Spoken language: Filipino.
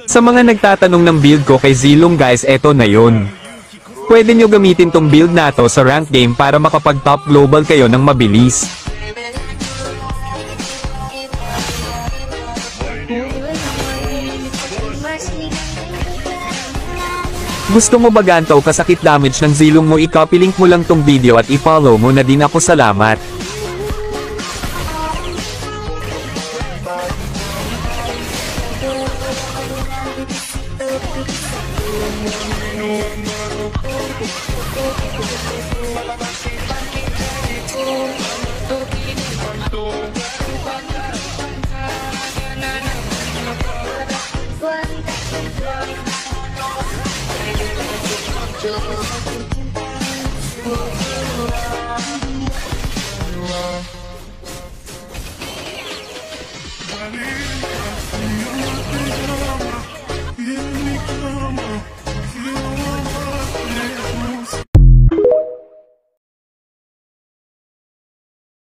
Sa mga nagtatanong ng build ko kay Zilong guys, eto na yun. Pwede nyo gamitin tong build na to sa rank game para makapag-top global kayo ng mabilis. Gusto mo ba ganito kasakit damage ng Zilong mo? I-copy link mo lang tong video at i-follow mo na din ako. Salamat. One